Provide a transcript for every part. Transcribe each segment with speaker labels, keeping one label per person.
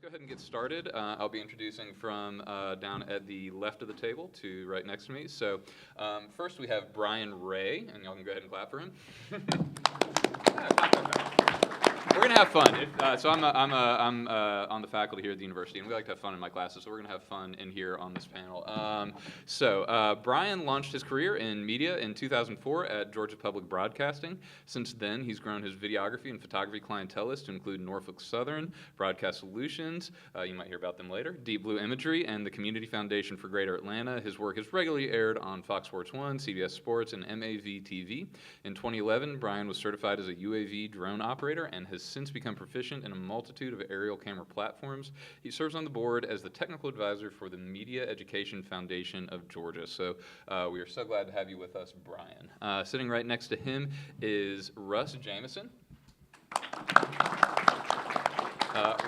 Speaker 1: go ahead and get started. I'll be introducing from down at the left of the table to right next to me. So first we have Brian Wray, and y'all can go ahead and clap for him. We're gonna have fun. So I'm on the faculty here at the university, and we like to have fun in my classes. So we're gonna have fun in here on this panel. Brian launched his career in media in 2004 at Georgia Public Broadcasting. Since then, he's grown his videography and photography clientele list to include Norfolk Southern, Broadcast Solutions. You might hear about them later. Deep Blue Imagery and the Community Foundation for Greater Atlanta. His work is regularly aired on Fox Sports 1, CBS Sports, and MAV TV. In 2011, Brian was certified as a UAV drone operator and has since become proficient in a multitude of aerial camera platforms. He serves on the board as the technical advisor for the Media Education Foundation of Georgia. So we are so glad to have you with us, Brian. Sitting right next to him is Russ Jamieson.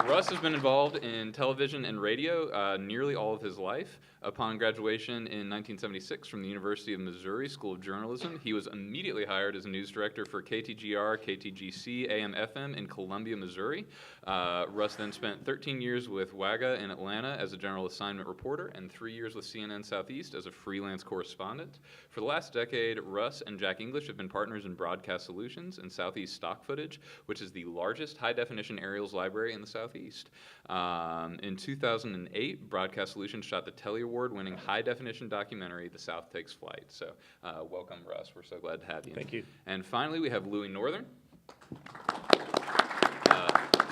Speaker 1: Russ has been involved in television and radio nearly all of his life. Upon graduation in 1976 from the University of Missouri School of Journalism, he was immediately hired as a news director for KTGR, KTGC, AM/FM in Columbia, Missouri. Russ then spent 13 years with WAGA in Atlanta as a general assignment reporter and 3 years with CNN Southeast as a freelance correspondent. For the last decade, Russ and Jack English have been partners in Broadcast Solutions and Southeast Stock Footage, which is the largest high-definition aerials library in the Southeast. In 2008, Broadcast Solutions shot the Telly Award-winning high-definition documentary, The South Takes Flight. So welcome, Russ. We're so glad to have you.
Speaker 2: Thank you.
Speaker 1: And finally, we have Louie Northern.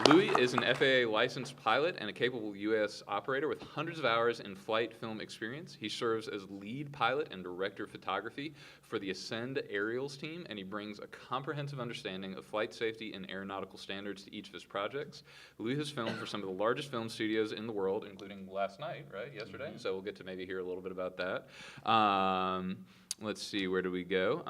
Speaker 1: Louie is an FAA licensed pilot and a capable U.S. operator with hundreds of hours in flight film experience. He serves as lead pilot and director of photography for the Ascend Aerials team, and he brings a comprehensive understanding of flight safety and aeronautical standards to each of his projects. Louie has filmed for some of the largest film studios in the world, including last night, right, yesterday? Mm-hmm. So we'll get to maybe hear a little bit about that. Let's see, where do we go?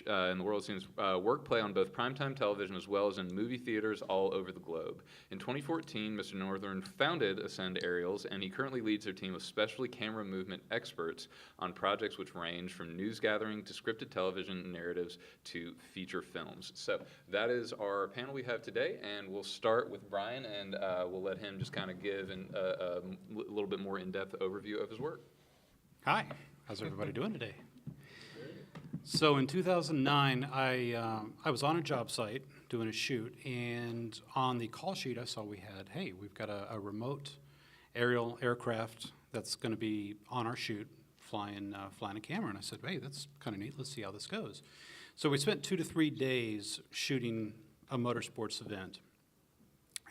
Speaker 1: In the world seems work play on both primetime television as well as in movie theaters all over the globe. In 2014, Mr. Northern founded Ascend Aerials, and he currently leads their team of specialty camera movement experts on projects which range from news gathering to scripted television narratives to feature films. So that is our panel we have today, and we'll start with Brian, and we'll let him just kind of give a little bit more in-depth overview of his work.
Speaker 2: Hi, how's everybody doing today? So in 2009, I was on a job site doing a shoot, and on the call sheet I saw we had, hey, we've got a remote aerial aircraft that's going to be on our shoot flying a camera. And I said, hey, that's kind of neat. Let's see how this goes. So we spent 2 to 3 days shooting a motorsports event.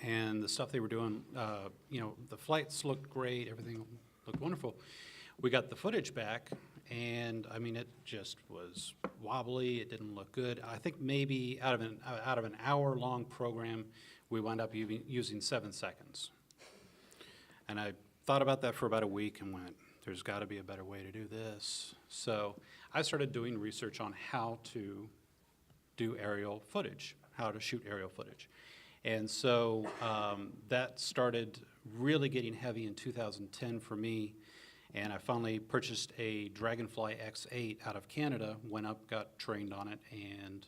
Speaker 2: And the stuff they were doing, the flights looked great. Everything looked wonderful. We got the footage back, and I mean, it just was wobbly. It didn't look good. I think maybe out of an hour-long program, we wound up using 7 seconds. And I thought about that for about a week and went, there's got to be a better way to do this. So I started doing research on how to do aerial footage, how to shoot aerial footage. And so that started really getting heavy in 2010 for me. And I finally purchased a Dragonfly X8 out of Canada, went up, got trained on it, and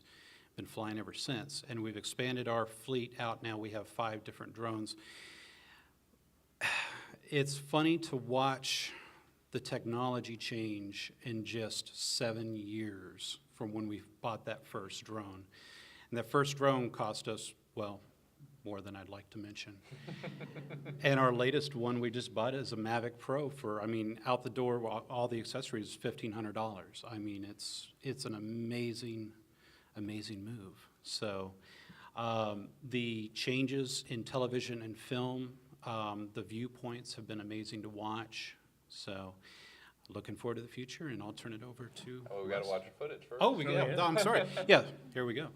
Speaker 2: been flying ever since. And we've expanded our fleet out. Now we have 5 different drones. It's funny to watch the technology change in just 7 years from when we bought that first drone. And that first drone cost us, well, more than I'd like to mention. And our latest one we just bought is a Mavic Pro for, I mean, out the door, all the accessories, $1,500. I mean, it's an amazing, amazing move. So the changes in television and film, the viewpoints have been amazing to watch. So looking forward to the future, and I'll turn it over to
Speaker 1: Oh, we got to watch your footage first.
Speaker 2: Oh, yeah. No, I'm sorry. Yeah, here we go.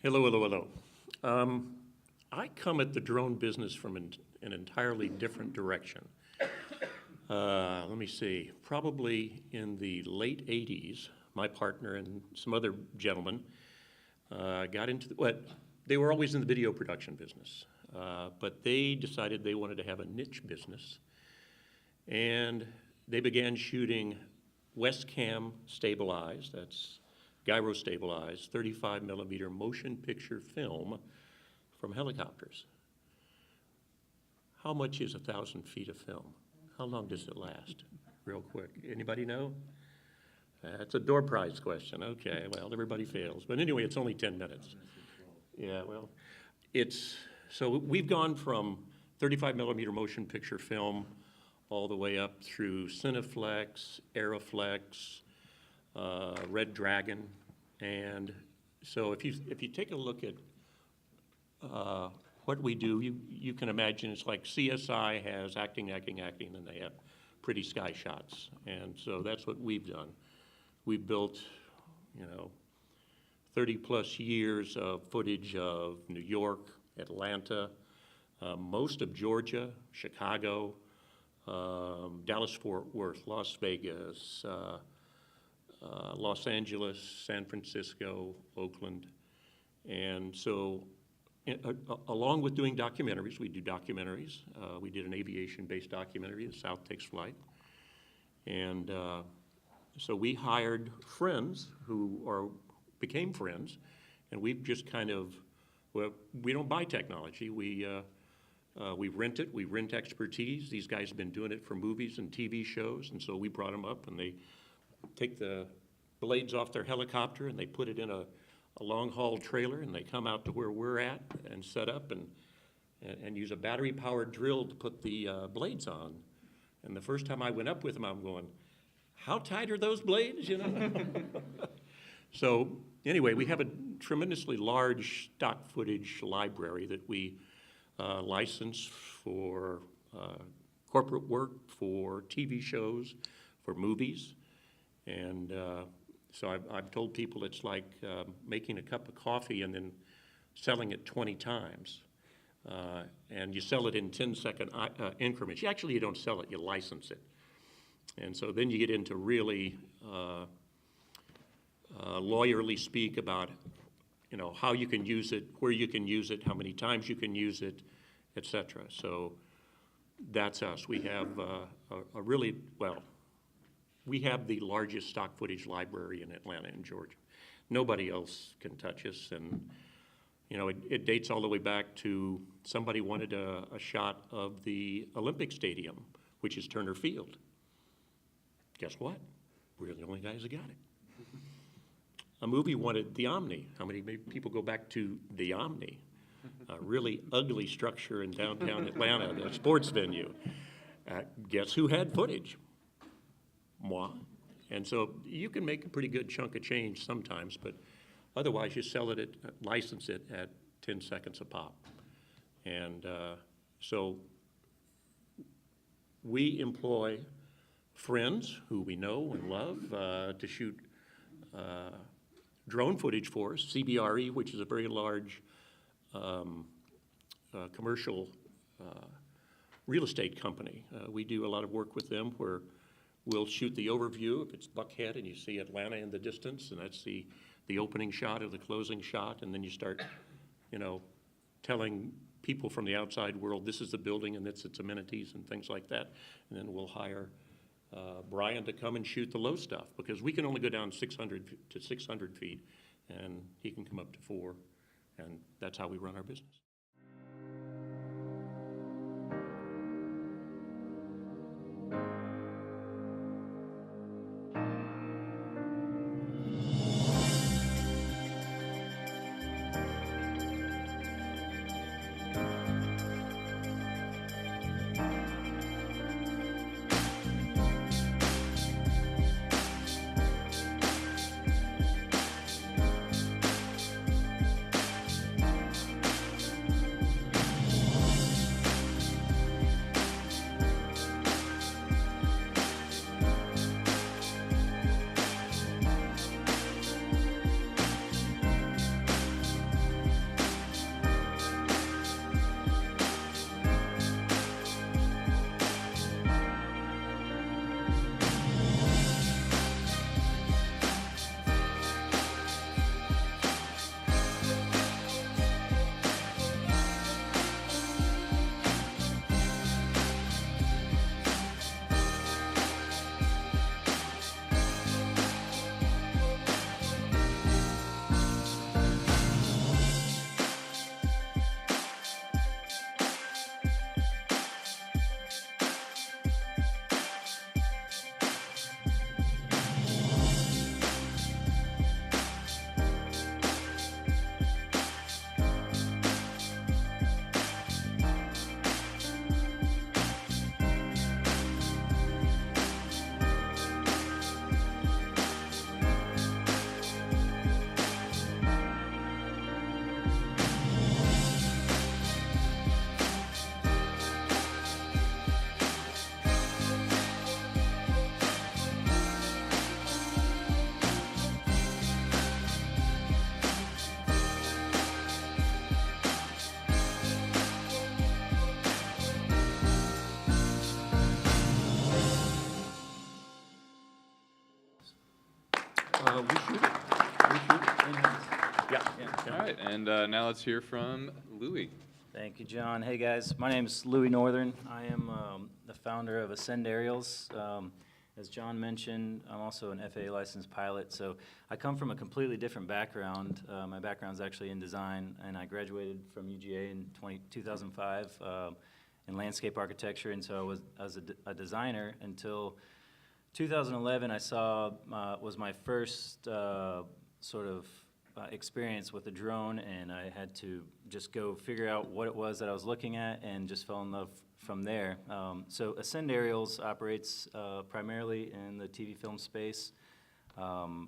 Speaker 3: Hello, hello, hello. I come at the drone business from an entirely different direction. Let me see, probably in the late 80s, my partner and some other gentlemen got into, they were always in the video production business, but they decided they wanted to have a niche business, and they began shooting Westcam stabilized, that's gyro stabilized, 35 millimeter motion picture film from helicopters. How much is 1,000 feet of film? How long does it last? Real quick. Anybody know? That's a door prize question. Okay, well, everybody fails. But anyway, it's only 10 minutes. Yeah, well, so we've gone from 35 millimeter motion picture film all the way up through Cineflex, Aeroflex, Red Dragon. And so if you take a look at what we do, you can imagine it's like CSI has acting, and they have pretty sky shots. And so that's what we've done. We've built, 30 plus years of footage of New York, Atlanta, most of Georgia, Chicago, Dallas-Fort Worth, Las Vegas, Los Angeles, San Francisco, Oakland. And so along with doing documentaries, we do documentaries. We did an aviation-based documentary, The South Takes Flight. And so we hired friends who became friends, and we've just kind of, we don't buy technology. We rent it, we rent expertise. These guys have been doing it for movies and TV shows, and so we brought them up, and they take the blades off their helicopter, and they put it in a long-haul trailer, and they come out to where we're at and set up and use a battery-powered drill to put the blades on. And the first time I went up with them, I'm going, how tight are those blades, So anyway, we have a tremendously large stock footage library that we license for corporate work, for TV shows, for movies. And so I've told people it's like making a cup of coffee and then selling it 20 times. And you sell it in 10-second increments. You don't sell it, you license it. And so then you get into really lawyerly speak about, how you can use it, where you can use it, how many times you can use it, et cetera. So that's us. We have we have the largest stock footage library in Atlanta and Georgia. Nobody else can touch us, and it dates all the way back to somebody wanted a shot of the Olympic Stadium, which is Turner Field. Guess what? We're the only guys that got it. A movie wanted the Omni. How many people go back to the Omni? A really ugly structure in downtown Atlanta, the sports venue. Guess who had footage? Moi. And so you can make a pretty good chunk of change sometimes, but otherwise you sell it, license it at 10 seconds a pop. And so we employ friends who we know and love to shoot drone footage for us. CBRE, which is a very large commercial real estate company. We do a lot of work with them where we'll shoot the overview if it's Buckhead and you see Atlanta in the distance, and that's the opening shot or the closing shot, and then you start, telling people from the outside world this is the building and it's its amenities and things like that. And then we'll hire Brian to come and shoot the low stuff, because we can only go down 600 to 600 feet, and he can come up to 4, and that's how we run our business. We shoot it. We shoot it in-house. Yeah.
Speaker 1: All right, and now let's hear from Louie.
Speaker 4: Thank you, John. Hey, guys. My name is Louie Northern. I am the founder of Ascend Aerials. As John mentioned, I'm also an FAA licensed pilot, so I come from a completely different background. My background's actually in design, and I graduated from UGA in 2005 in landscape architecture, and so I was a designer until 2011. I saw was my first sort of experience with a drone, and I had to just go figure out what it was that I was looking at and just fell in love from there. So Ascend Aerials operates primarily in the TV film space.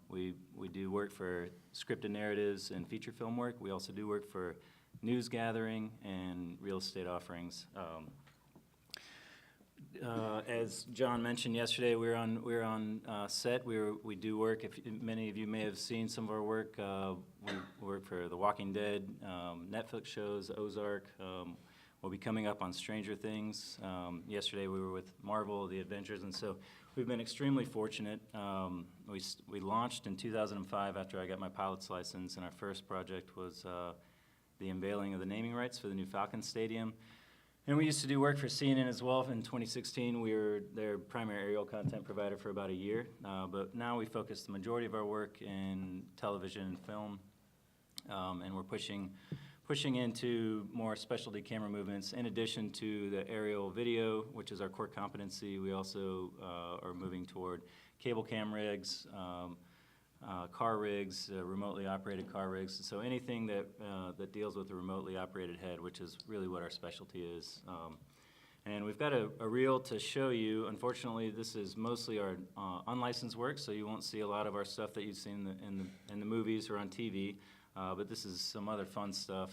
Speaker 4: We do work for scripted narratives and feature film work. We also do work for news gathering and real estate offerings. As John mentioned yesterday, we're on set. We do work. If many of you may have seen some of our work, we work for The Walking Dead, Netflix shows, Ozark. We'll be coming up on Stranger Things. Yesterday we were with Marvel, The Adventures, and so we've been extremely fortunate. We launched in 2005 after I got my pilot's license, and our first project was the unveiling of the naming rights for the new Falcon Stadium. And we used to do work for CNN as well. In 2016, we were their primary aerial content provider for about a year. But now we focus the majority of our work in television and film, and we're pushing into more specialty camera movements. In addition to the aerial video, which is our core competency, we also are moving toward cable cam rigs, car rigs, remotely operated car rigs. So anything that deals with a remotely operated head, which is really what our specialty is. And we've got a reel to show you. Unfortunately, this is mostly our unlicensed work, so you won't see a lot of our stuff that you've seen in the movies or on TV. But this is some other fun stuff.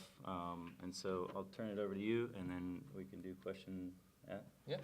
Speaker 4: And so I'll turn it over to you, and then we can do question.
Speaker 1: Yeah.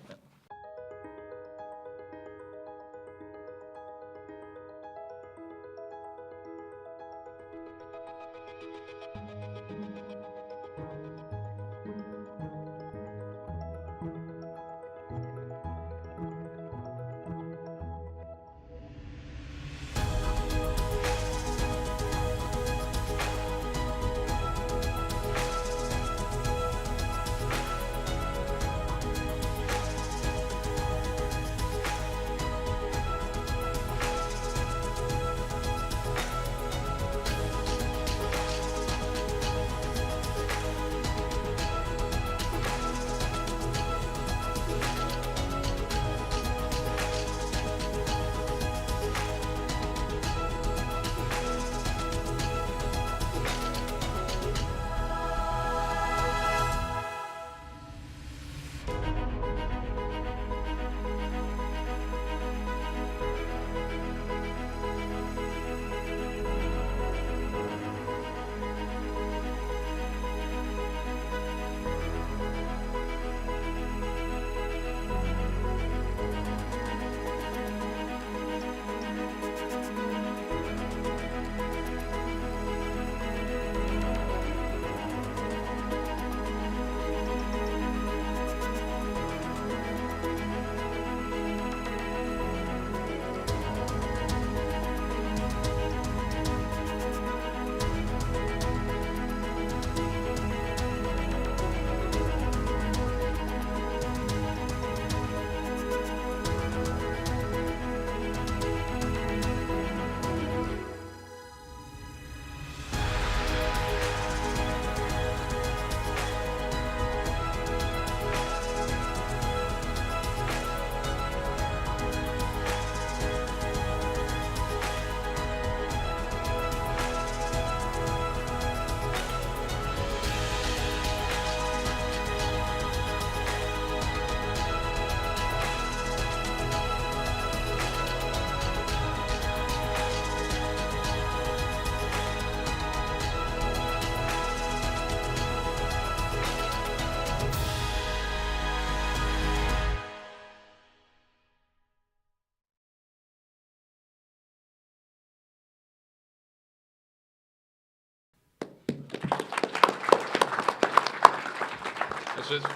Speaker 1: Just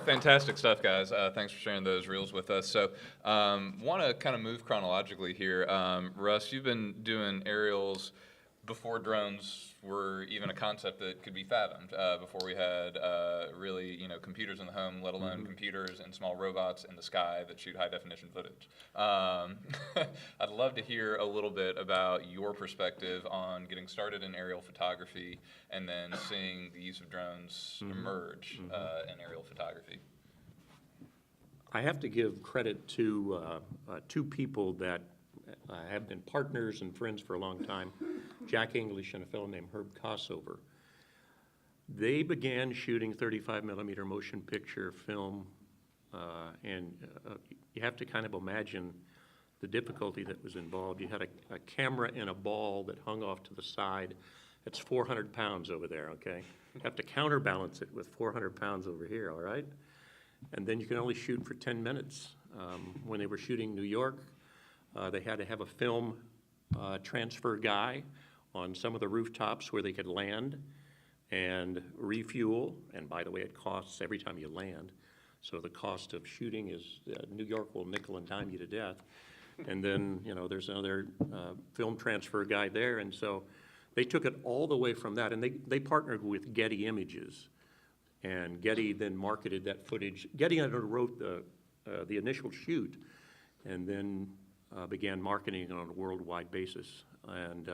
Speaker 1: fantastic stuff, guys. Thanks for sharing those reels with us. So, want to kind of move chronologically here. Russ, you've been doing aerials before drones were even a concept that could be fathomed. Before we had really, computers in the home, let alone computers and small robots in the sky that shoot high definition footage. I'd love to hear a little bit about your perspective on getting started in aerial photography and then seeing the use of drones emerge in aerial photography.
Speaker 3: I have to give credit to two people that have been partners and friends for a long time, Jack English and a fellow named Herb Kossover. They began shooting 35 millimeter motion picture film, and you have to kind of imagine the difficulty that was involved. You had a camera and a ball that hung off to the side. That's 400 pounds over there, okay? You have to counterbalance it with 400 pounds over here, all right? And then you can only shoot for 10 minutes. When they were shooting New York, they had to have a film transfer guy on some of the rooftops where they could land and refuel. And by the way, it costs every time you land. So the cost of shooting is, New York will nickel and dime you to death. And then, there's another film transfer guy there. And so they took it all the way from that. And they partnered with Getty Images. And Getty then marketed that footage. Getty underwrote the initial shoot and then began marketing it on a worldwide basis. And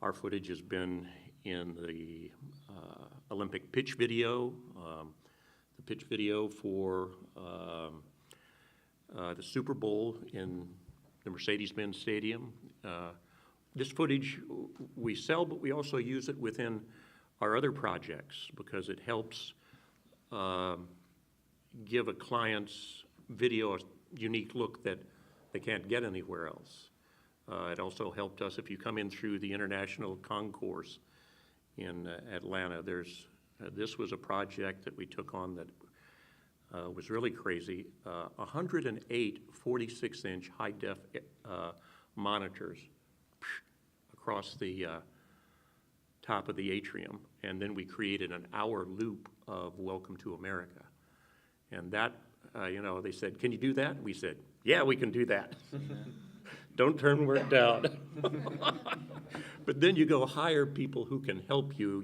Speaker 3: our footage has been in the Olympic pitch video, the pitch video for the Super Bowl in the Mercedes-Benz Stadium. This footage we sell, but we also use it within our other projects because it helps give a client's video a unique look that they can't get anywhere else. It also helped us if you come in through the International Concourse in Atlanta. This was a project that we took on that was really crazy. 108 46-inch high-def monitors across the top of the atrium, and then we created an hour loop of Welcome to America. And that, they said, can you do that? We said, yeah, we can do that. Don't turn work down. But then you go hire people who can help you,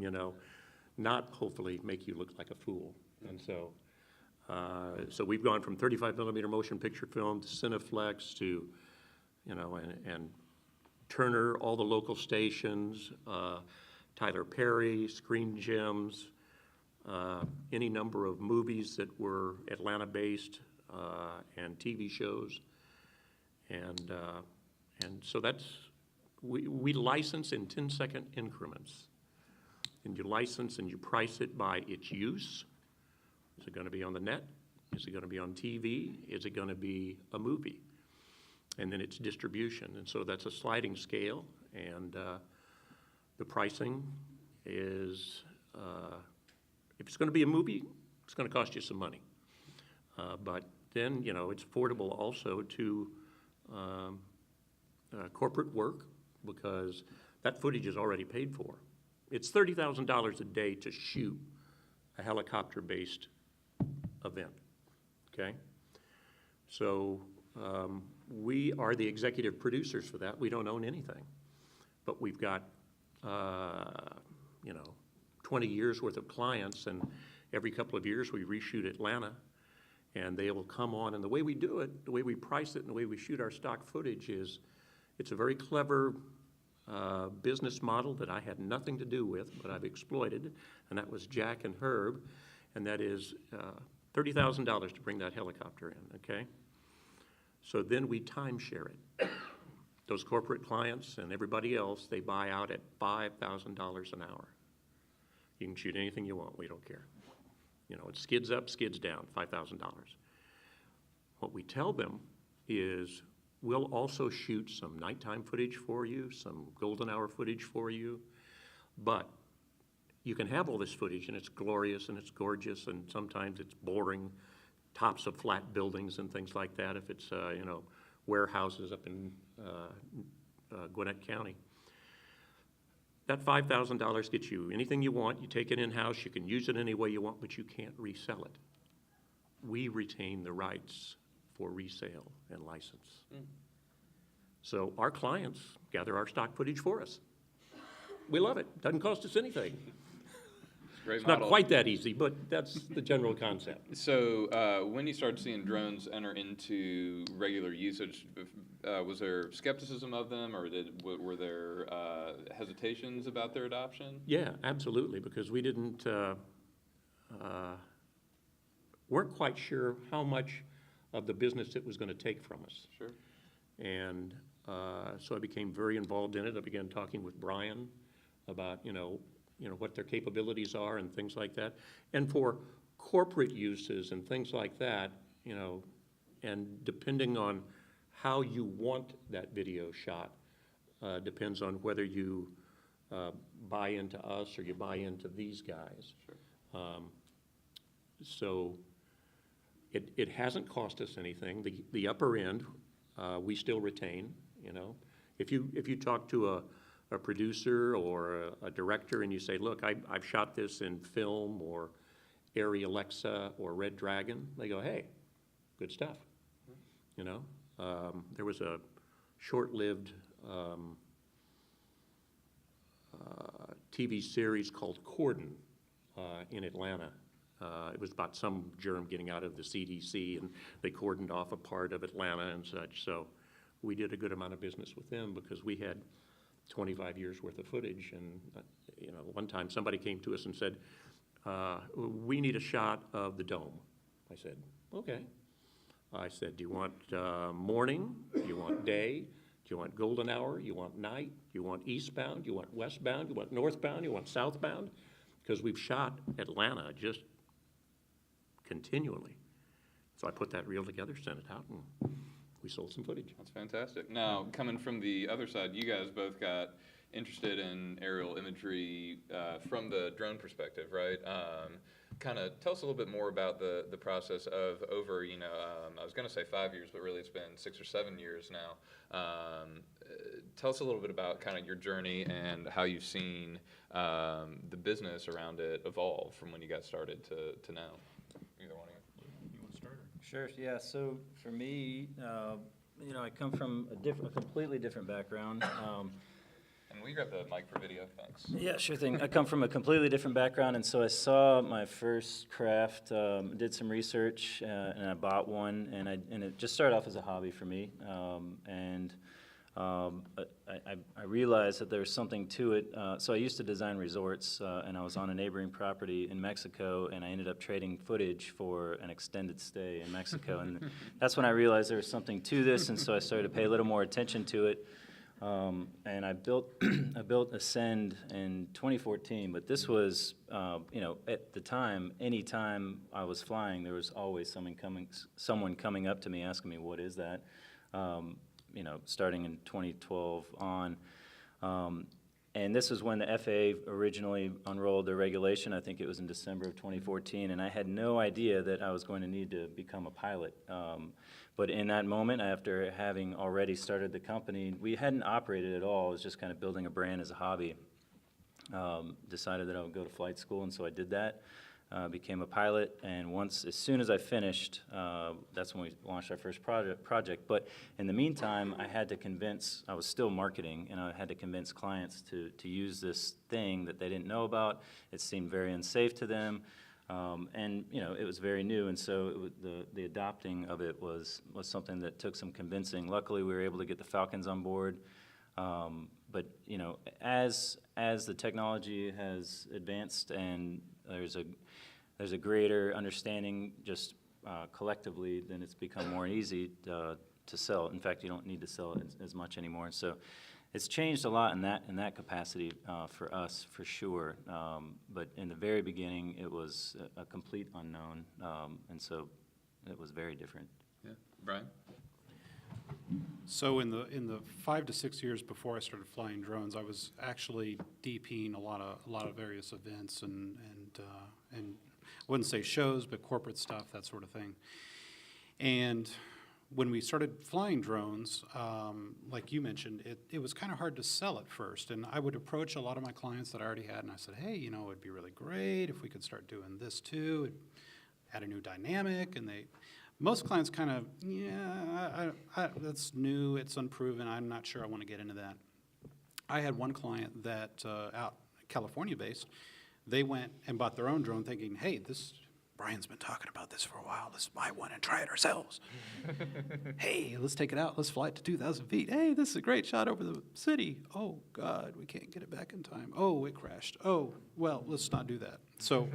Speaker 3: not hopefully make you look like a fool. And so we've gone from 35 millimeter motion picture film to Cineflex to, and Turner, all the local stations, Tyler Perry, Screen Gems, any number of movies that were Atlanta-based and TV shows. And so we license in 10-second increments. And you license and you price it by its use. Is it going to be on the net? Is it going to be on TV? Is it going to be a movie? And then its distribution. And so that's a sliding scale. And the pricing is, if it's going to be a movie, it's going to cost you some money. But then, it's affordable also to corporate work because that footage is already paid for. It's $30,000 a day to shoot a helicopter-based event, okay? So we are the executive producers for that. We don't own anything, but we've got 20 years worth of clients, and every couple of years we reshoot Atlanta, and they will come on. And the way we do it, the way we price it, and the way we shoot our stock footage is, it's a very clever business model that I had nothing to do with, but I've exploited, and that was Jack and Herb, and that is $30,000 to bring that helicopter in, okay? So then we timeshare it. Those corporate clients and everybody else, they buy out at $5,000 an hour. You can shoot anything you want, we don't care. It skids up, skids down, $5,000. What we tell them is, we'll also shoot some nighttime footage for you, some golden hour footage for you, but you can have all this footage and it's glorious and it's gorgeous and sometimes it's boring, tops of flat buildings and things like that if it's, warehouses up in Gwinnett County. that $5,000 gets you anything you want. You take it in-house, you can use it any way you want, but you can't resell it. We retain the rights for resale and license. So our clients gather our stock footage for us. We love it. Doesn't cost us anything.
Speaker 1: Great
Speaker 3: It's not
Speaker 1: model.
Speaker 3: quite that easy, but that's the general concept.
Speaker 1: So when you started seeing drones enter into regular usage, was there skepticism of them, or were there hesitations about their adoption?
Speaker 3: Yeah, absolutely, because we weren't quite sure how much of the business it was going to take from us.
Speaker 1: Sure.
Speaker 3: And so I became very involved in it. I began talking with Brian about, what their capabilities are and things like that. And for corporate uses and things like that, and depending on how you want that video shot, depends on whether you buy into us or you buy into these guys.
Speaker 1: Sure.
Speaker 3: So it hasn't cost us anything. The upper end, we still retain, If you talk to a producer or a director and you say, look, I've shot this in film or Arri Alexa or Red Dragon, they go, hey, good stuff. There was a short-lived TV series called Cordon in Atlanta. It was about some germ getting out of the CDC, and they cordoned off a part of Atlanta and such. So we did a good amount of business with them because we had 25 years worth of footage. And, one time somebody came to us and said, we need a shot of the dome. I said, okay. I said, do you want morning? Do you want day? Do you want golden hour? You want night? Do you want eastbound? Do you want westbound? Do you want northbound? Do you want southbound? Because we've shot Atlanta just continually. So I put that reel together, sent it out, and we sold some footage.
Speaker 1: That's fantastic. Now, coming from the other side, you guys both got interested in aerial imagery from the drone perspective, right? Kind of tell us a little bit more about the process of over, I was going to say 5 years, but really it's been 6 or 7 years now. Tell us a little bit about kind of your journey and how you've seen the business around it evolve from when you got started to now. Either one of you.
Speaker 2: You want to start?
Speaker 4: Sure, yeah, so for me, I come from a completely different background.
Speaker 1: And we grab the mic for video, thanks.
Speaker 4: Yeah, sure thing. I come from a completely different background, and so I saw my first craft, did some research, and I bought one, and it just started off as a hobby for me. I realized that there was something to it. So I used to design resorts, and I was on a neighboring property in Mexico, and I ended up trading footage for an extended stay in Mexico. And that's when I realized there was something to this, and so I started to pay a little more attention to it. And I built Ascend in 2014, but this was, at the time, any time I was flying, there was always someone coming up to me asking me, what is that? Starting in 2012 on. And this was when the FAA originally unrolled their regulation. I think it was in December of 2014, and I had no idea that I was going to need to become a pilot. But in that moment, after having already started the company, we hadn't operated at all. It was just kind of building a brand as a hobby. Decided that I would go to flight school, and so I did that. Became a pilot, and as soon as I finished, that's when we launched our first project. But in the meantime, I was still marketing, and I had to convince clients to use this thing that they didn't know about. It seemed very unsafe to them, and it was very new, and so the adopting of it was something that took some convincing. Luckily, we were able to get the Falcons on board. But as the technology has advanced and there's a greater understanding just collectively, then it's become more easy to sell. In fact, you don't need to sell it as much anymore. So it's changed a lot in that capacity for us, for sure. But in the very beginning, it was a complete unknown, and so it was very different.
Speaker 1: Yeah, Brian?
Speaker 2: So in the 5 to 6 years before I started flying drones, I was actually DPing a lot of various events and I wouldn't say shows, but corporate stuff, that sort of thing. And when we started flying drones, like you mentioned, it was kind of hard to sell at first. And I would approach a lot of my clients that I already had, and I said, hey, it'd be really great if we could start doing this too. It'd add a new dynamic. And most clients kind of, that's new, it's unproven, I'm not sure I want to get into that. I had one client that, out California-based, they went and bought their own drone thinking, hey, Brian's been talking about this for a while. Let's buy one and try it ourselves. Hey, let's take it out. Let's fly it to 2,000 feet. Hey, this is a great shot over the city. Oh, God, we can't get it back in time. Oh, it crashed. Oh, well, let's not do that. So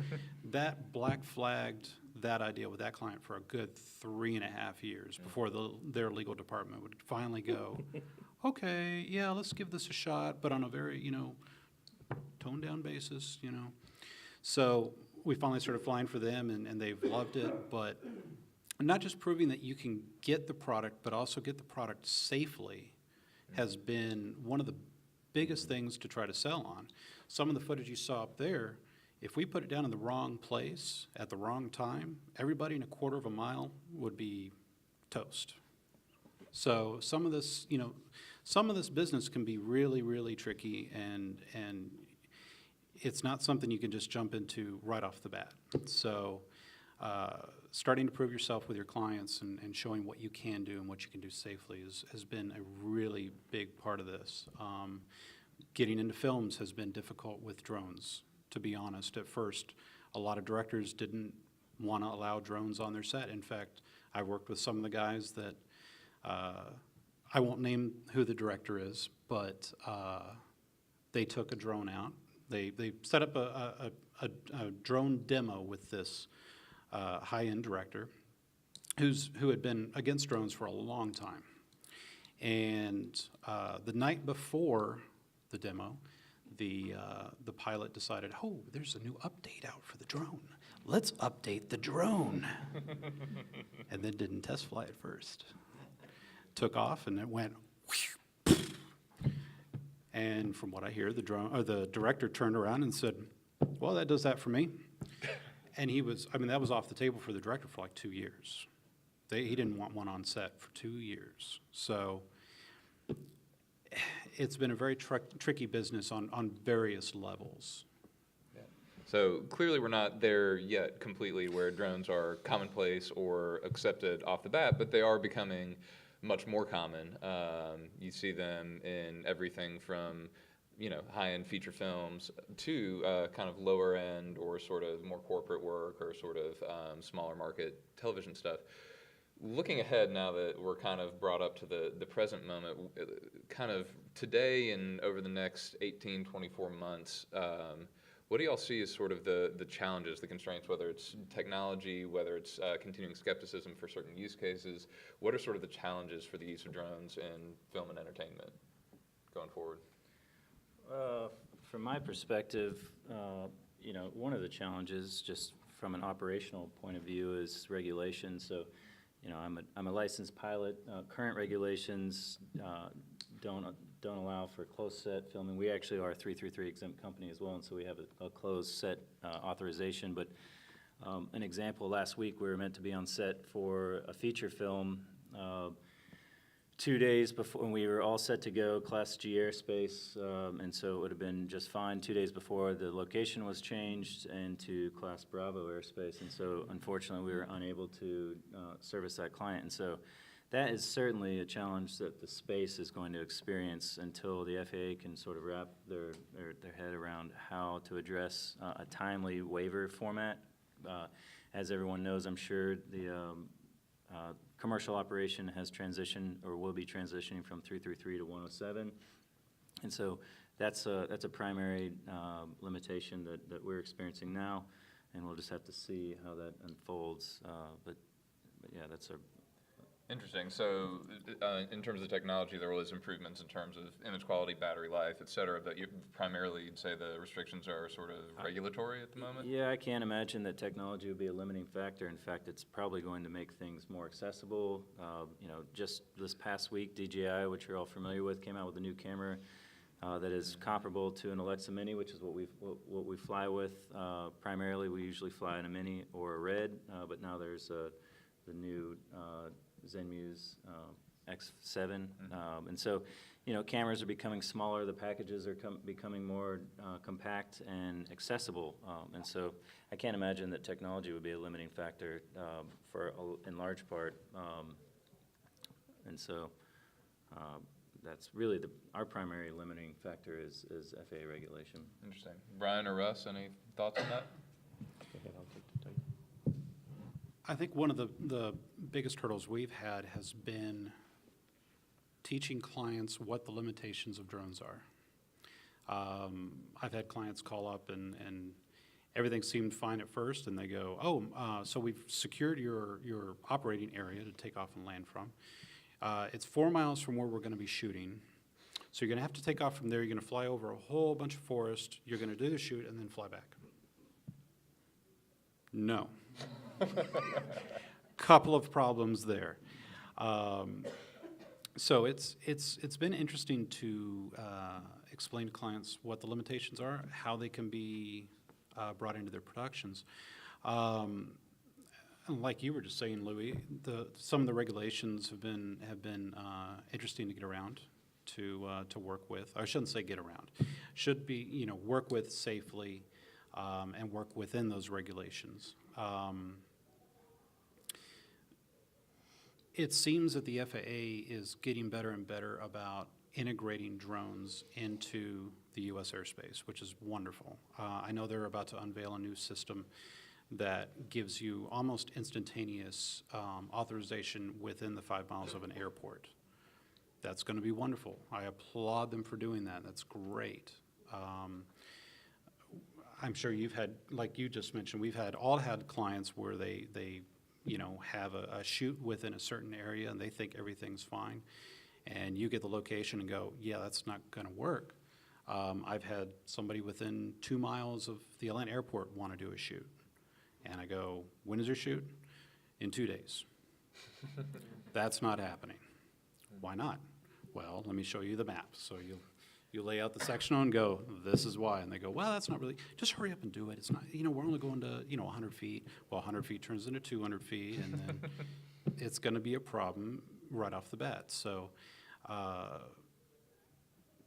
Speaker 2: that black flagged that idea with that client for a good 3.5 years before their legal department would finally go, okay, yeah, let's give this a shot, but on a very, toned down basis, So we finally started flying for them, and they've loved it, but not just proving that you can get the product, but also get the product safely has been one of the biggest things to try to sell on. Some of the footage you saw up there, if we put it down in the wrong place at the wrong time, everybody in a quarter of a mile would be toast. So some of this, some of this business can be really, really tricky, and it's not something you can just jump into right off the bat. So starting to prove yourself with your clients and showing what you can do and what you can do safely has been a really big part of this. Getting into films has been difficult with drones, to be honest. At first, a lot of directors didn't want to allow drones on their set. In fact, I worked with some of the guys that, I won't name who the director is, but they took a drone out. They set up a drone demo with this high-end director who had been against drones for a long time. And the night before the demo, the pilot decided, oh, there's a new update out for the drone. Let's update the drone. And then didn't test fly it first. Took off, and it went whoosh. And from what I hear, the director turned around and said, well, that does that for me. And that was off the table for the director for like 2 years. He didn't want one on set for 2 years. So it's been a very tricky business on various levels.
Speaker 1: So clearly we're not there yet completely where drones are commonplace or accepted off the bat, but they are becoming much more common. You see them in everything from, high-end feature films to kind of lower end or sort of more corporate work or sort of smaller market television stuff. Looking ahead now that we're kind of brought up to the present moment, kind of today and over the next 18, 24 months, what do y'all see as sort of the challenges, the constraints, whether it's technology, whether it's continuing skepticism for certain use cases? What are sort of the challenges for the use of drones in film and entertainment going forward?
Speaker 4: From my perspective, one of the challenges, just from an operational point of view, is regulation. So, I'm a licensed pilot. Current regulations don't allow for closed set filming. We actually are a 333 exempt company as well, and so we have a closed set authorization. But an example, last week we were meant to be on set for a feature film 2 days before, and we were all set to go, Class G airspace, and so it would have been just fine. 2 days before, the location was changed into Class Bravo airspace, and so unfortunately we were unable to service that client. And so that is certainly a challenge that the space is going to experience until the FAA can sort of wrap their head around how to address a timely waiver format. As everyone knows, I'm sure the commercial operation has transitioned or will be transitioning from 333 to 107. And so that's a primary limitation that we're experiencing now, and we'll just have to see how that unfolds. But yeah, that's a...
Speaker 1: Interesting. So in terms of technology, there was improvements in terms of image quality, battery life, et cetera, but primarily you'd say the restrictions are sort of regulatory at the moment?
Speaker 4: Yeah, I can't imagine that technology would be a limiting factor. In fact, it's probably going to make things more accessible. Just this past week, DJI, which you're all familiar with, came out with a new camera that is comparable to an Alexa Mini, which is what we fly with. Primarily, we usually fly in a Mini or a Red, but now there's the new Zenmuse X7. And so, you know, cameras are becoming smaller, the packages are becoming more compact and accessible. And so I can't imagine that technology would be a limiting factor in large part. And so that's really our primary limiting factor is FAA regulation.
Speaker 1: Interesting. Brian or Russ, any thoughts on that?
Speaker 2: I think one of the biggest hurdles we've had has been teaching clients what the limitations of drones are. I've had clients call up and everything seemed fine at first, and they go, oh, so we've secured your operating area to take off and land from. It's 4 miles from where we're going to be shooting. So you're going to have to take off from there. You're going to fly over a whole bunch of forest. You're going to do the shoot and then fly back. No. Couple of problems there. So it's been interesting to explain to clients what the limitations are, how they can be brought into their productions. Like you were just saying, Louie, some of the regulations have been interesting to get around, to work with. I shouldn't say get around. Should be, work with safely and work within those regulations. It seems that the FAA is getting better and better about integrating drones into the U.S. airspace, which is wonderful. I know they're about to unveil a new system that gives you almost instantaneous authorization within the 5 miles of an airport. That's going to be wonderful. I applaud them for doing that. That's great. I'm sure you've had, like you just mentioned, we've all had clients where they have a shoot within a certain area and they think everything's fine. And you get the location and go, yeah, that's not going to work. I've had somebody within 2 miles of the Atlanta airport want to do a shoot. And I go, when is your shoot? In 2 days. That's not happening. Why not? Well, let me show you the map. So you lay out the sectional and go, this is why. And they go, well, that's not really, just hurry up and do it. It's not, we're only going to, 100 feet. Well, 100 feet turns into 200 feet, and then it's going to be a problem right off the bat. So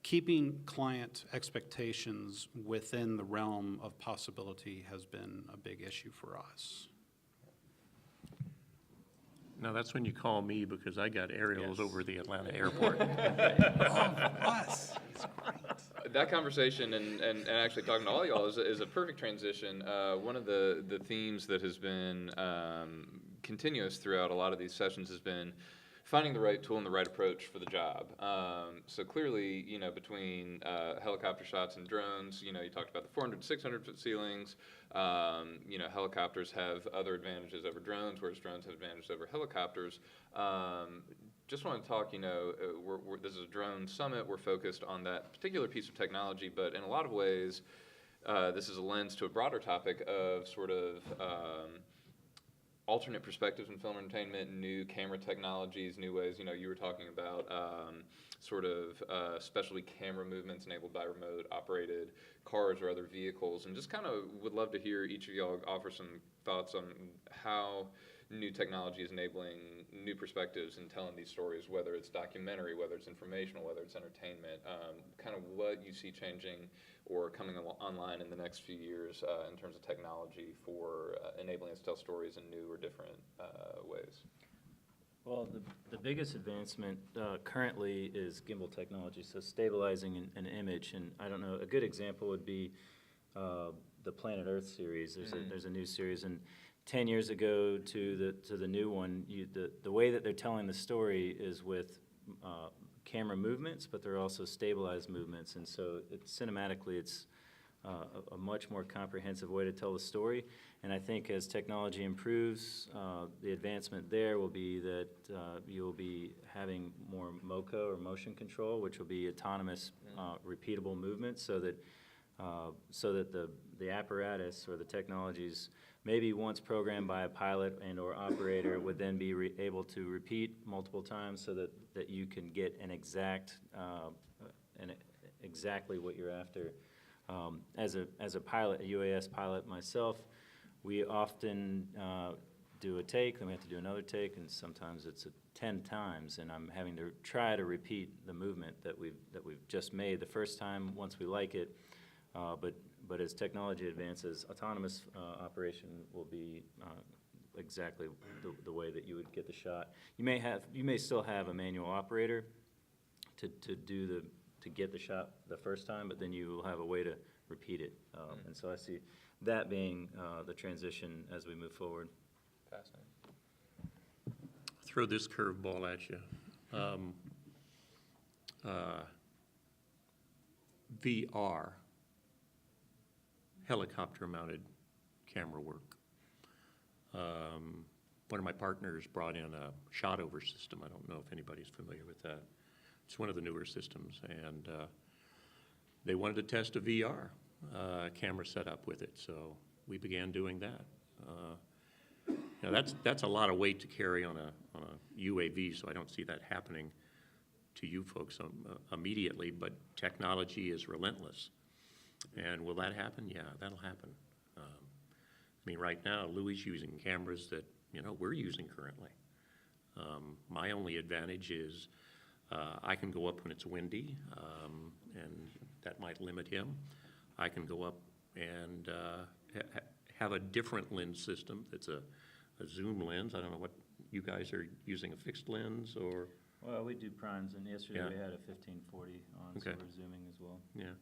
Speaker 2: keeping client expectations within the realm of possibility has been a big issue for us.
Speaker 3: Now, that's when you call me because I got aerials over the Atlanta airport.
Speaker 2: Us.
Speaker 1: That conversation and actually talking to all y'all is a perfect transition. One of the themes that has been continuous throughout a lot of these sessions has been finding the right tool and the right approach for the job. So clearly, between helicopter shots and drones, you talked about the 400 to 600 foot ceilings. Helicopters have other advantages over drones, whereas drones have advantages over helicopters. Just want to talk, this is a drone summit. We're focused on that particular piece of technology, but in a lot of ways, this is a lens to a broader topic of sort of alternate perspectives in film entertainment, new camera technologies, new ways. You were talking about specialty camera movements enabled by remote operated cars or other vehicles, and just kind of would love to hear each of y'all offer some thoughts on how new technology is enabling new perspectives in telling these stories, whether it's documentary, whether it's informational, whether it's entertainment, kind of what you see changing or coming online in the next few years in terms of technology for enabling us to tell stories in new or different ways.
Speaker 4: Well, the biggest advancement currently is gimbal technology, so stabilizing an image. And I don't know, a good example would be the Planet Earth series. There's a new series, and 10 years ago to the new one, the way that they're telling the story is with camera movements, but they're also stabilized movements, and so cinematically it's a much more comprehensive way to tell the story. And I think as technology improves, the advancement there will be that you'll be having more MoCA or motion control, which will be autonomous, repeatable movements, so that the apparatus or the technologies maybe once programmed by a pilot and or operator would then be able to repeat multiple times, so that you can get an exact exactly what you're after. As a pilot, a UAS pilot myself, we often do a take, then we have to do another take, and sometimes it's 10 times, and I'm having to try to repeat the movement that we've just made the first time once we like it. But as technology advances, autonomous operation will be exactly the way that you would get the shot. You may still have a manual operator to get the shot the first time, but then you will have a way to repeat it. And so I see that being the transition as we move forward.
Speaker 1: Fascinating.
Speaker 3: Throw this curveball at you. VR, helicopter-mounted camera work. One of my partners brought in a shot-over system. I don't know if anybody's familiar with that. It's one of the newer systems, and they wanted to test a VR camera setup with it, so we began doing that. Now that's a lot of weight to carry on a UAV, so I don't see that happening to you folks immediately, but technology is relentless. And will that happen? Yeah, that'll happen. I mean, right now, Louie's using cameras that, we're using currently. My only advantage is I can go up when it's windy, and that might limit him. I can go up and have a different lens system that's a zoom lens. I don't know what you guys are using, a fixed lens or?
Speaker 4: Well, we do primes, and yesterday
Speaker 3: Yeah.
Speaker 4: we had a 1540 on,
Speaker 3: Okay.
Speaker 4: so we're zooming as well.
Speaker 3: Yeah.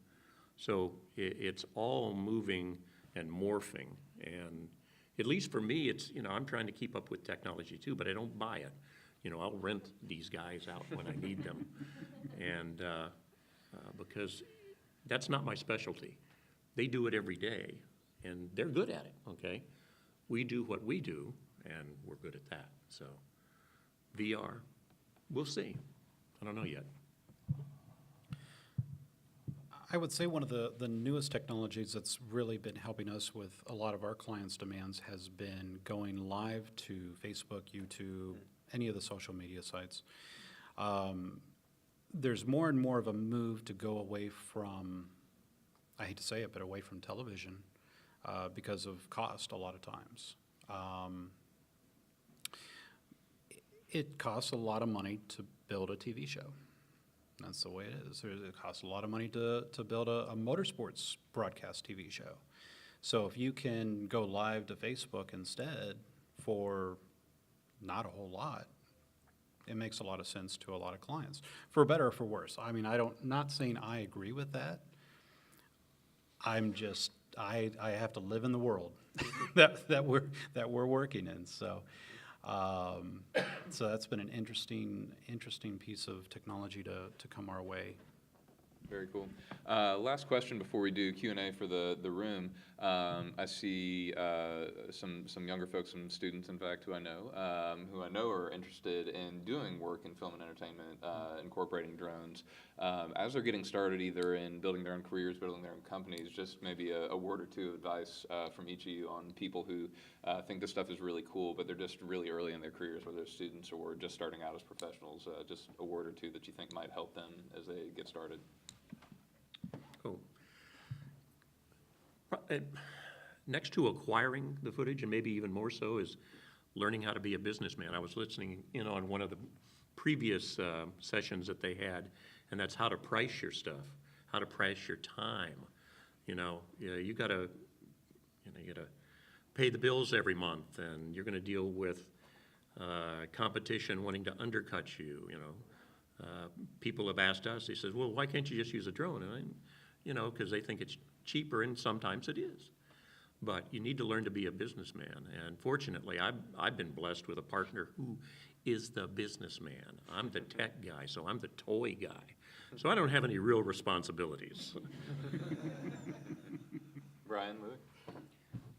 Speaker 3: So it's all moving and morphing. And at least for me, it's, I'm trying to keep up with technology too, but I don't buy it. I'll rent these guys out when I need them. And because that's not my specialty. They do it every day, and they're good at it, okay? We do what we do, and we're good at that. So VR, we'll see. I don't know yet.
Speaker 2: I would say one of the newest technologies that's really been helping us with a lot of our clients' demands has been going live to Facebook, YouTube, any of the social media sites. There's more and more of a move to go away from, I hate to say it, but away from television because of cost a lot of times. It costs a lot of money to build a TV show. That's the way it is. It costs a lot of money to build a motorsports broadcast TV show. So if you can go live to Facebook instead for not a whole lot, it makes a lot of sense to a lot of clients, for better or for worse. I mean, not saying I agree with that. I'm just, I have to live in the world that we're working in. So that's been an interesting piece of technology to come our way.
Speaker 1: Very cool. Last question before we do Q&A for the room. I see some younger folks, some students, in fact, who I know are interested in doing work in film and entertainment, incorporating drones. As they're getting started, either in building their own careers, building their own companies, just maybe a word or two of advice from each of you on people who think this stuff is really cool, but they're just really early in their careers, whether they're students or just starting out as professionals. Just a word or two that you think might help them as they get started.
Speaker 3: Cool. Next to acquiring the footage, and maybe even more so, is learning how to be a businessman. I was listening in on one of the previous sessions that they had, and that's how to price your stuff, how to price your time. You gotta pay the bills every month, and you're gonna deal with competition wanting to undercut you. People have asked us. They said, "Well, why can't you just use a drone?" And because they think it's cheaper, and sometimes it is. But you need to learn to be a businessman. And fortunately, I've been blessed with a partner who is the businessman. I'm the tech guy, so I'm the toy guy. So I don't have any real responsibilities.
Speaker 1: Brian, Louie?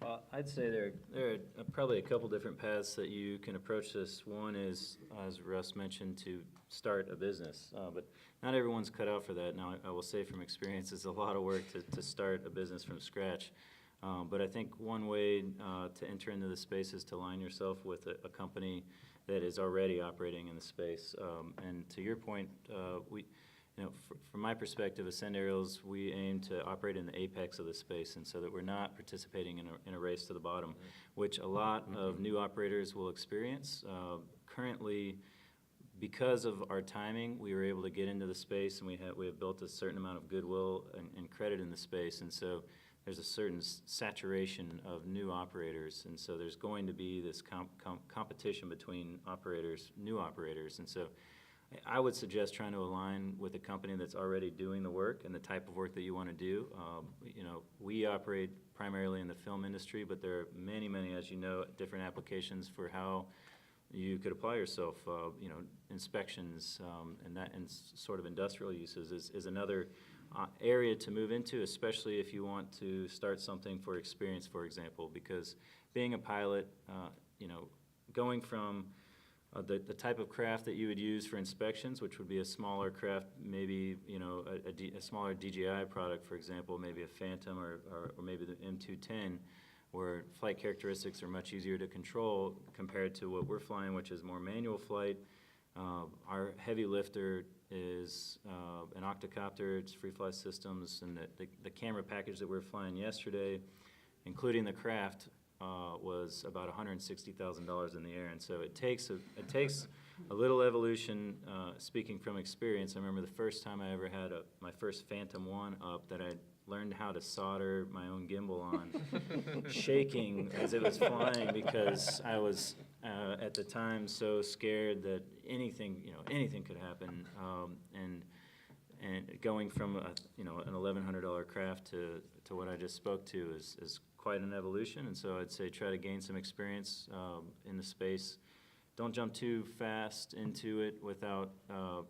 Speaker 4: Well, I'd say there are probably a couple different paths that you can approach this. One is, as Russ mentioned, to start a business, but not everyone's cut out for that. Now, I will say from experience, it's a lot of work to start a business from scratch. But I think one way to enter into the space is to align yourself with a company that is already operating in the space. And to your point, you know, from my perspective, Ascend Aerials, we aim to operate in the apex of the space, and so that we're not participating in a race to the bottom, which a lot of new operators will experience. Currently, because of our timing, we were able to get into the space, and we have built a certain amount of goodwill and credit in the space, and so there's a certain saturation of new operators, and so there's going to be this competition between new operators, and so I would suggest trying to align with a company that's already doing the work and the type of work that you want to do. You know, we operate primarily in the film industry, but there are many, as you know, different applications for how you could apply yourself. You know, inspections and sort of industrial uses is another area to move into, especially if you want to start something for experience, for example, because being a pilot, you know, going from the type of craft that you would use for inspections, which would be a smaller craft, maybe, you know, a smaller DJI product, for example, maybe a Phantom or maybe the M210, where flight characteristics are much easier to control compared to what we're flying, which is more manual flight. Our heavy lifter is an octocopter. It's free fly systems, and the camera package that we were flying yesterday, including the craft, was about $160,000 in the air, and so it takes a little evolution. Speaking from experience, I remember the first time I ever had my first Phantom 1 up that I learned how to solder my own gimbal on, shaking as it was flying because I was at the time so scared that anything could happen, and going from an $1,100 craft to what I just spoke to is quite an evolution, and so I'd say try to gain some experience in the space. Don't jump too fast into it without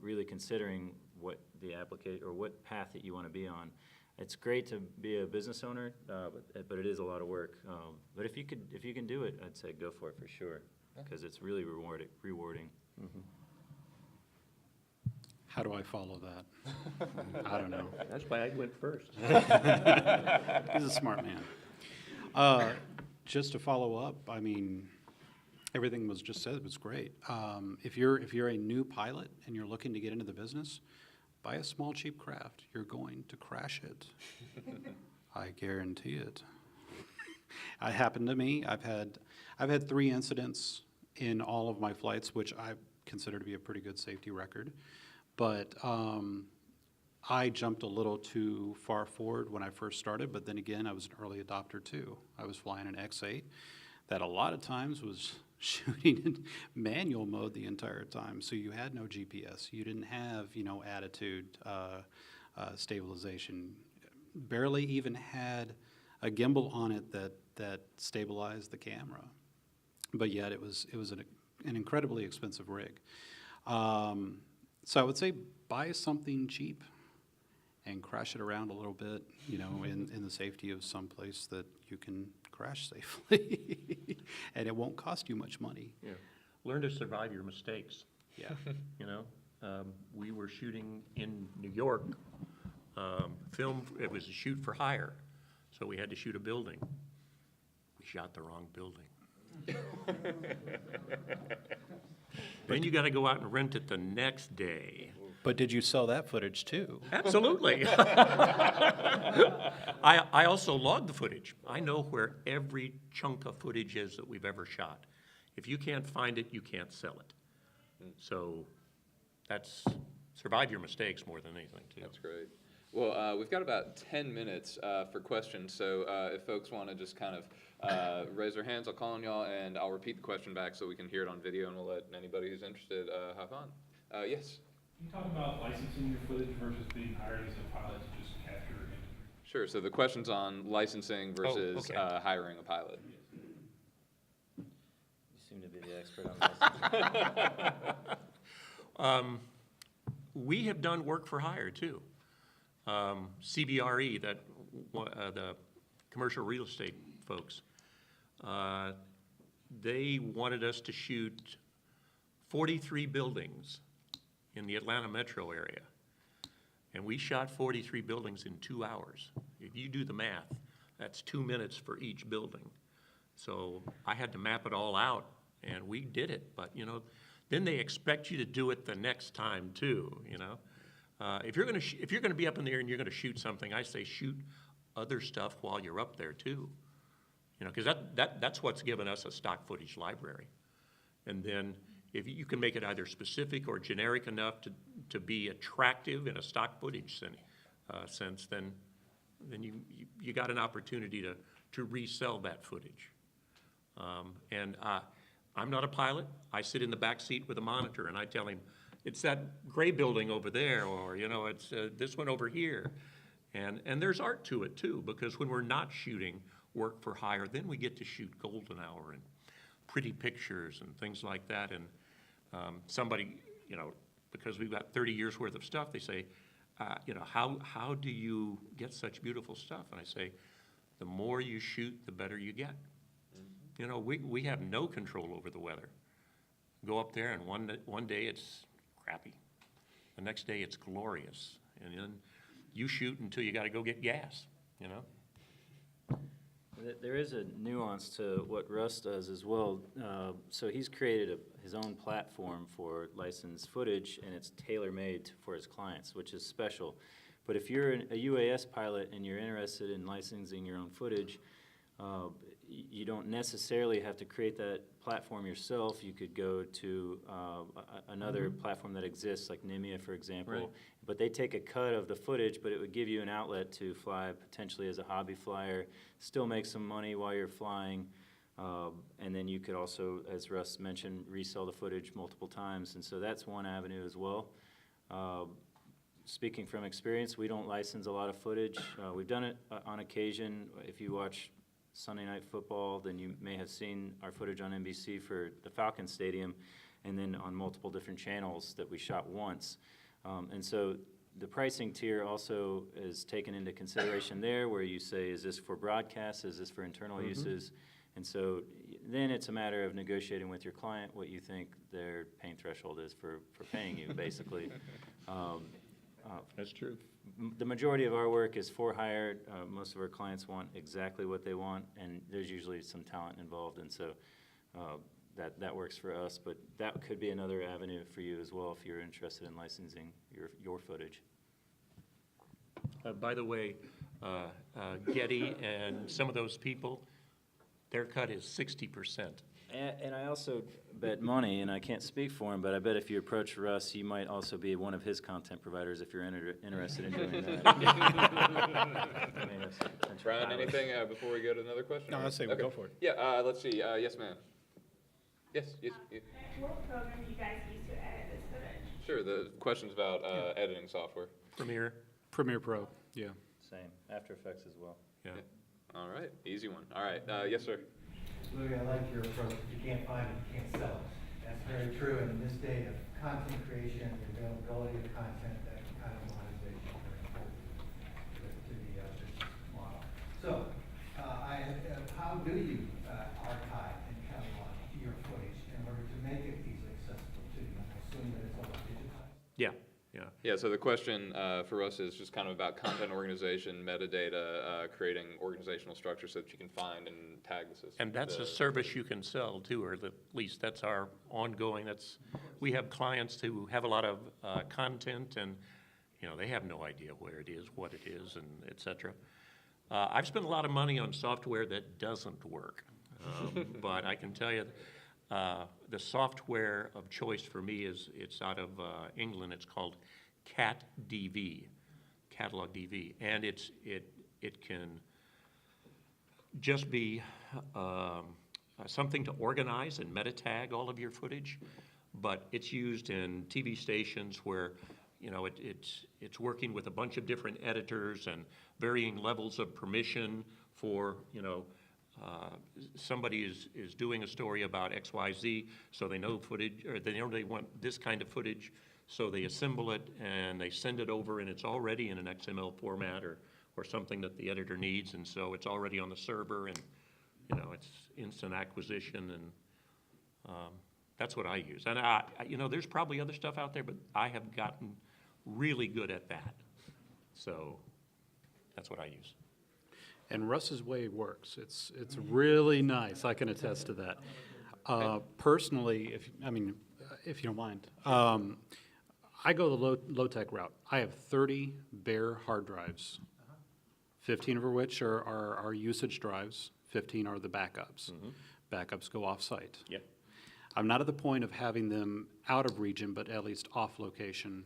Speaker 4: really considering what the application or what path that you want to be on. It's great to be a business owner, but it is a lot of work. But if you can do it, I'd say go for it for sure, because it's really rewarding.
Speaker 3: Mm-hmm.
Speaker 2: How do I follow that? I don't know.
Speaker 3: That's why I went first.
Speaker 2: He's a smart man. Just to follow up, I mean, everything was just said was great. If you're a new pilot and you're looking to get into the business, buy a small, cheap craft. You're going to crash it. I guarantee it. It happened to me. I've had 3 incidents in all of my flights, which I consider to be a pretty good safety record. But I jumped a little too far forward when I first started, but then again, I was an early adopter too. I was flying an X8 that a lot of times was shooting in manual mode the entire time, so you had no GPS. You didn't have, attitude stabilization. Barely even had a gimbal on it that stabilized the camera, but yet it was an incredibly expensive rig. So I would say buy something cheap and crash it around a little bit, in the safety of some place that you can crash safely, and it won't cost you much money.
Speaker 3: Yeah. Learn to survive your mistakes.
Speaker 2: Yeah.
Speaker 3: We were shooting in New York, film, it was a shoot for hire, so we had to shoot a building. We shot the wrong building. Then you got to go out and rent it the next day.
Speaker 2: But did you sell that footage too?
Speaker 3: Absolutely. I also logged the footage. I know where every chunk of footage is that we've ever shot. If you can't find it, you can't sell it. So that's survive your mistakes more than anything, too.
Speaker 1: That's great. Well, we've got about 10 minutes for questions, so if folks want to just kind of raise their hands, I'll call on y'all, and I'll repeat the question back so we can hear it on video, and we'll let anybody who's interested hop on. Yes?
Speaker 5: Can you talk about licensing your footage versus being hired as a pilot to just capture imagery?
Speaker 1: Sure, so the question's on licensing versus
Speaker 3: okay.
Speaker 1: Hiring a pilot.
Speaker 4: You seem to be the expert on licensing.
Speaker 3: We have done work for hire, too. CBRE, the commercial real estate folks, they wanted us to shoot 43 buildings in the Atlanta metro area. And we shot 43 buildings in 2 hours. If you do the math, that's 2 minutes for each building. So I had to map it all out, and we did it. But, then they expect you to do it the next time, too, If you're gonna be up in the air and you're gonna shoot something, I say shoot other stuff while you're up there too. You know, because that's what's given us a stock footage library. And then if you can make it either specific or generic enough to be attractive in a stock footage sense, then you got an opportunity to resell that footage. I'm not a pilot. I sit in the back seat with a monitor, and I tell him, it's that gray building over there, or, you know, it's this one over here. And there's art to it, too, because when we're not shooting work for hire, then we get to shoot golden hour and pretty pictures and things like that. And somebody, you know, because we've got 30 years worth of stuff, they say, you know, how do you get such beautiful stuff? And I say, the more you shoot, the better you get. You know, we have no control over the weather. Go up there and one day it's crappy. The next day it's glorious. And then you shoot until you got to go get gas, you know?
Speaker 4: There is a nuance to what Russ does as well. So he's created his own platform for licensed footage, and it's tailor-made for his clients, which is special. But if you're a UAS pilot and you're interested in licensing your own footage, you don't necessarily have to create that platform yourself. You could go to another platform that exists, like Nimia, for example.
Speaker 3: Right.
Speaker 4: But they take a cut of the footage, but it would give you an outlet to fly potentially as a hobby flyer, still make some money while you're flying, and then you could also, as Russ mentioned, resell the footage multiple times. And so that's one avenue as well. Speaking from experience, we don't license a lot of footage. We've done it on occasion. If you watch Sunday Night Football, then you may have seen our footage on NBC for the Falcon Stadium, and then on multiple different channels that we shot once. And so the pricing tier also is taken into consideration there, where you say, is this for broadcast, is this for internal uses? And so then it's a matter of negotiating with your client what you think their paying threshold is for paying you, basically.
Speaker 3: That's true.
Speaker 4: The majority of our work is for hire. Most of our clients want exactly what they want, and there's usually some talent involved, and so that works for us. But that could be another avenue for you as well if you're interested in licensing your footage.
Speaker 3: By the way, Getty and some of those people, their cut is 60%.
Speaker 4: And I also bet money, and I can't speak for him, but I bet if you approach Russ, you might also be one of his content providers if you're interested in doing that.
Speaker 1: Brian, anything before we go to another question?
Speaker 6: No, I'd say we go for it.
Speaker 1: Yeah, let's see. Yes, ma'am. Yes.
Speaker 7: What program do you guys use to edit this footage?
Speaker 1: Sure, the question's about editing software.
Speaker 2: Premiere Pro, yeah.
Speaker 4: Same. After Effects as well.
Speaker 3: Yeah.
Speaker 1: All right, easy one. All right, yes, sir.
Speaker 8: Louie, I like your approach. If you can't find it, you can't sell it. That's very true. And in this day of content creation, the availability of content, that kind of monetization is very important to the business model. So, how do you archive and catalog your footage in order to make it easily accessible to you? I'm assuming that it's all digitized.
Speaker 1: Yeah, so the question for us is just kind of about content organization, metadata, creating organizational structure so that you can find and tag the system.
Speaker 3: And that's a service you can sell too, or at least that's our ongoing, we have clients who have a lot of content and, you know, they have no idea where it is, what it is, and et cetera. I've spent a lot of money on software that doesn't work, but I can tell you the software of choice for me it's out of England. It's called CatDV, Catalog DV, and it can just be something to organize and meta tag all of your footage, but it's used in TV stations where, you know, it's working with a bunch of different editors and varying levels of permission for, you know, somebody is doing a story about XYZ, so they know footage, or they know they want this kind of footage, so they assemble it and they send it over, and it's already in an XML format or something that the editor needs, and so it's already on the server, and, you know, it's instant acquisition, and that's what I use. And you know, there's probably other stuff out there, but I have gotten really good at that, so that's what I use.
Speaker 2: And Russ's way works. It's really nice. I can attest to that. Personally, if you don't mind, I go the low-tech route. I have 30 bare hard drives, 15 of which are our usage drives, 15 are the backups. Backups go off-site.
Speaker 3: Yep.
Speaker 2: I'm not at the point of having them out of region, but at least off location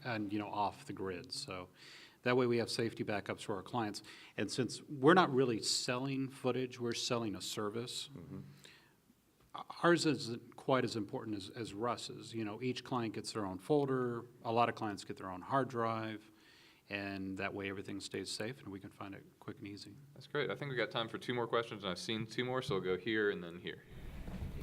Speaker 2: and, off the grid. So that way we have safety backups for our clients. And since we're not really selling footage, we're selling a service, ours isn't quite as important as Russ's. Each client gets their own folder. A lot of clients get their own hard drive. And that way everything stays safe and we can find it quick and easy.
Speaker 1: That's great. I think we got time for 2 more questions, and I've seen 2 more, so we'll go here and then here.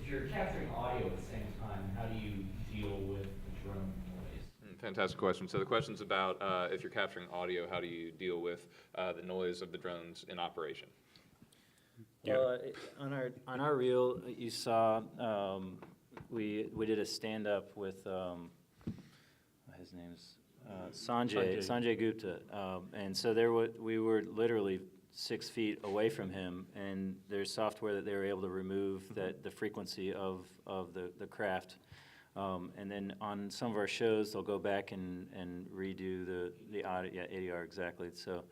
Speaker 6: If you're capturing audio at the same time, how do you deal with the drone noise?
Speaker 1: Fantastic question. So the question's about if you're capturing audio, how do you deal with the noise of the drones in operation?
Speaker 4: Well, on our reel, you saw we did a stand up with his name's Sanjay Gupta, and so we were literally 6 feet away from him, and there's software that they were able to remove the frequency of the craft. And then on some of our shows, they'll go back and redo the audio. Yeah, ADR, exactly. So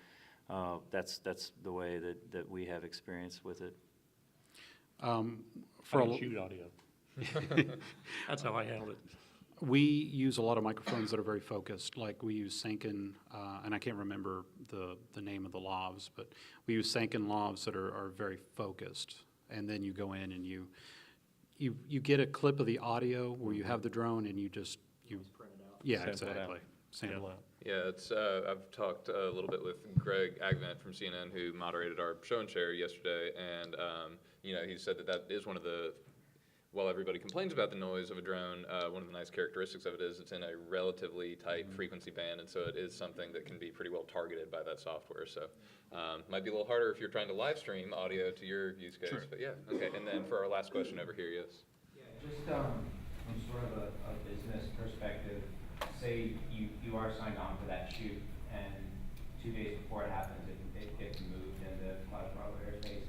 Speaker 4: that's the way that we have experience with it.
Speaker 2: For
Speaker 3: I
Speaker 2: a,
Speaker 3: shoot audio. That's how I handle it.
Speaker 2: we use a lot of microphones that are very focused. Like we use Sanken, and I can't remember the name of the lavs, but we use Sanken lavs that are very focused. And then you go in and you get a clip of the audio where you have the drone and you print it out. Yeah,
Speaker 3: Sample it out.
Speaker 2: exactly. Sample out.
Speaker 1: Yeah, it's. I've talked a little bit with Greg Agvent from CNN, who moderated our show and share yesterday, and he said that is one of the. While everybody complains about the noise of a drone, one of the nice characteristics of it is it's in a relatively tight frequency band, and so it is something that can be pretty well targeted by that software. So might be a little harder if you're trying to live stream audio to your use case. Sure. But yeah, okay. And then for our last question over here, yes.
Speaker 6: Yeah, just from sort of a business perspective, say you are signed on for that shoot, and 2 days before it happens, it gets moved into Cloud Bravo airspace.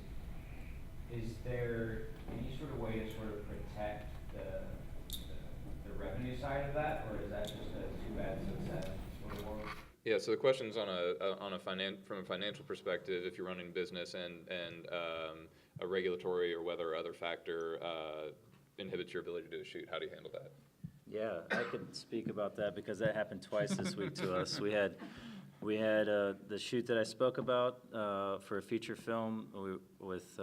Speaker 6: Is there any sort of way to sort of protect the revenue side of that, or is that just a too bad success sort of world?
Speaker 1: Yeah, so the question's from a financial perspective, if you're running a business and a regulatory or whether other factor inhibits your ability to do a shoot, how do you handle that?
Speaker 4: Yeah, I could speak about that because that happened twice this week to us. We had the shoot that I spoke about for a feature film with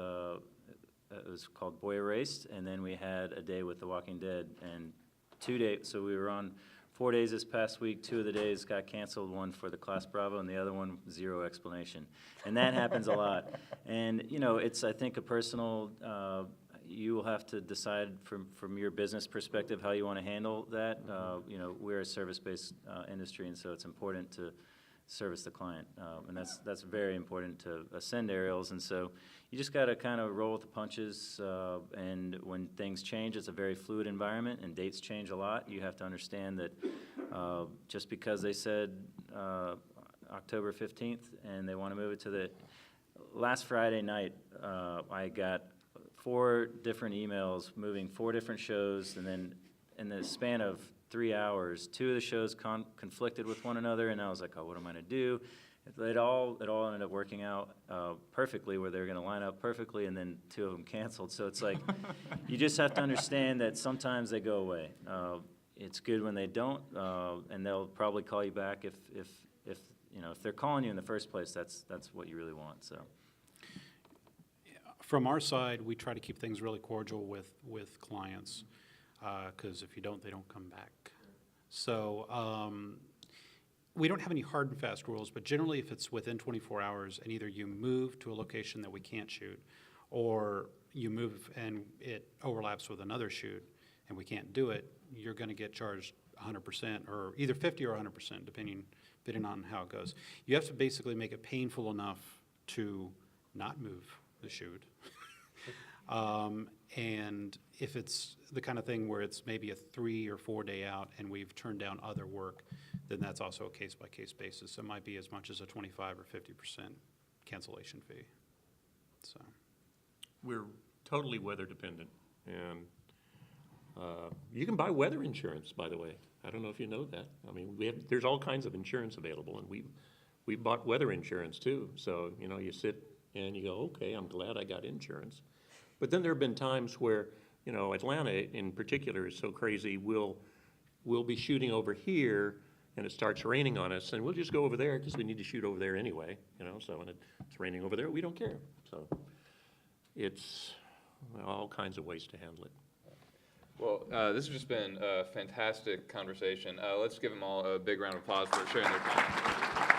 Speaker 4: it was called Boy Erased, and then we had a day with The Walking Dead, and 2 days. So we were on 4 days this past week. 2 of the days got canceled. One for the Class Bravo, and the other one 0 explanation. And that happens a lot. And it's I think a personal. You will have to decide from your business perspective how you want to handle that. We're a service-based industry, and so it's important to service the client, and that's very important to ascend aerials. And so you just got to kind of roll with the punches. And when things change, it's a very fluid environment, and dates change a lot. You have to understand that just because they said October 15th and they want to move it to the last Friday night, I got 4 different emails moving 4 different shows, and then in the span of 3 hours, 2 of the shows conflicted with one another, and I was like, oh, what am I going to do? It all ended up working out perfectly, where they were going to line up perfectly, and then 2 of them canceled. So it's like you just have to understand that sometimes they go away. It's good when they don't, and they'll probably call you back if they're calling you in the first place. That's what you really want. So.
Speaker 2: From our side, we try to keep things really cordial with clients, because if you don't, they don't come back. So we don't have any hard and fast rules, but generally if it's within 24 hours and either you move to a location that we can't shoot, or you move and it overlaps with another shoot and we can't do it, you're going to get charged 100%, or either 50 or 100%, depending on how it goes. You have to basically make it painful enough to not move the shoot. And if it's the kind of thing where it's maybe a 3 or 4 day out and we've turned down other work, then that's also a case-by-case basis. It might be as much as a 25 or 50% cancellation fee. So
Speaker 3: We're totally weather dependent, and You can buy weather insurance, by the way. I don't know if you know that. I mean, there's all kinds of insurance available, and we bought weather insurance too. So, you know, you sit and you go, okay, I'm glad I got insurance. But then there have been times where, you know, Atlanta in particular is so crazy, we'll be shooting over here, and it starts raining on us, and we'll just go over there because we need to shoot over there anyway, you know, so when it's raining over there, we don't care. So it's all kinds of ways to handle it.
Speaker 1: Well, this has just been a fantastic conversation. Let's give them all a big round of applause for sharing their time.